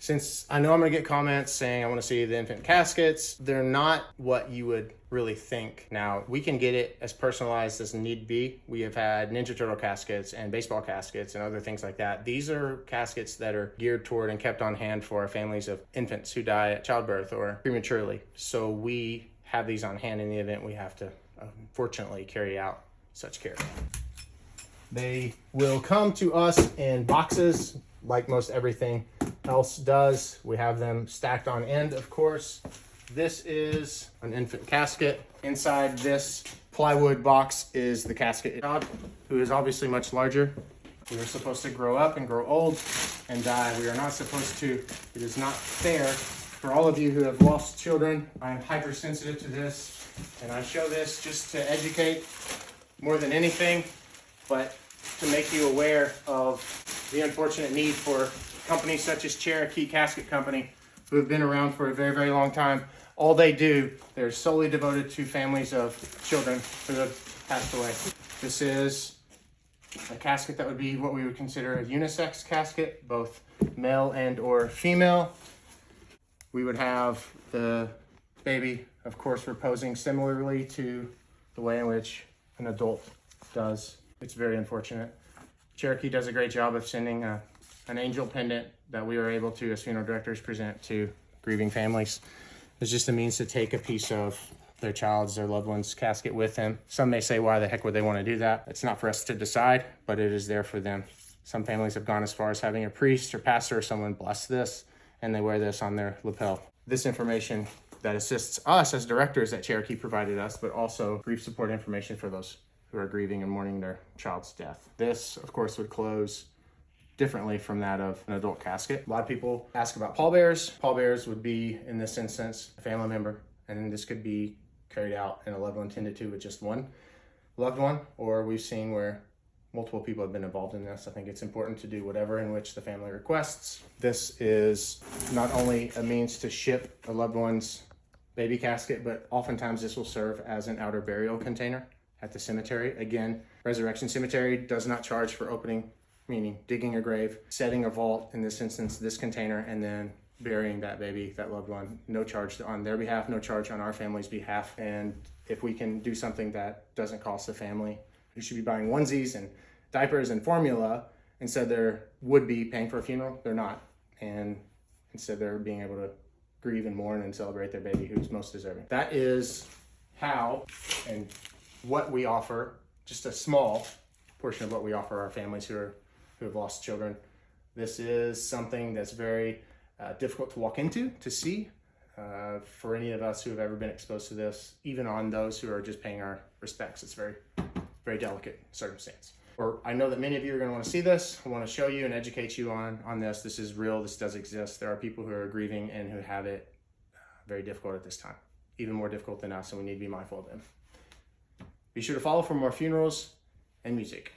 Since I know I'm gonna get comments saying I wanna see the infant caskets, they're not what you would really think. Now, we can get it as personalized as need be. We have had Ninja Turtle caskets and baseball caskets and other things like that. These are caskets that are geared toward and kept on hand for our families of infants who die at childbirth or prematurely. So we have these on hand in the event we have to, unfortunately, carry out such care. They will come to us in boxes like most everything else does. We have them stacked on end, of course. This is an infant casket. Inside this plywood box is the casket dog, who is obviously much larger. We are supposed to grow up and grow old and die. We are not supposed to. It is not fair for all of you who have lost children. I am hypersensitive to this, and I show this just to educate more than anything, but to make you aware of the unfortunate need for companies such as Cherokee Casket Company, who have been around for a very, very long time. All they do, they're solely devoted to families of children who have passed away. This is a casket that would be what we would consider a unisex casket, both male and or female. We would have the baby, of course, reposing similarly to the way in which an adult does. It's very unfortunate. Cherokee does a great job of sending an angel pendant that we are able to, as funeral directors, present to grieving families. It's just a means to take a piece of their child's, their loved one's casket with them. Some may say, why the heck would they want to do that? It's not for us to decide, but it is there for them. Some families have gone as far as having a priest or pastor or someone bless this, and they wear this on their lapel. This information that assists us as directors that Cherokee provided us, but also grief support information for those who are grieving and mourning their child's death. This, of course, would close differently from that of an adult casket. A lot of people ask about pallbearers. Pallbearers would be, in this instance, a family member, and this could be carried out and a loved one tended to with just one loved one, or we've seen where multiple people have been involved in this. I think it's important to do whatever in which the family requests. This is not only a means to ship a loved one's baby casket, but oftentimes this will serve as an outer burial container at the cemetery. Again, Resurrection Cemetery does not charge for opening, meaning digging a grave, setting a vault, in this instance, this container, and then burying that baby, that loved one. No charge on their behalf, no charge on our family's behalf. And if we can do something that doesn't cost the family, who should be buying onesies and diapers and formula, instead they're would be paying for a funeral, they're not. And instead they're being able to grieve and mourn and celebrate their baby who's most deserving. That is how and what we offer, just a small portion of what we offer our families who have lost children. This is something that's very difficult to walk into, to see, for any of us who have ever been exposed to this, even on those who are just paying our respects. It's very, very delicate circumstance. Or I know that many of you are going to want to see this. I want to show you and educate you on this. This is real. This does exist. There are people who are grieving and who have it very difficult at this time, even more difficult than us, and we need to be mindful of them. Be sure to follow for more funerals and music.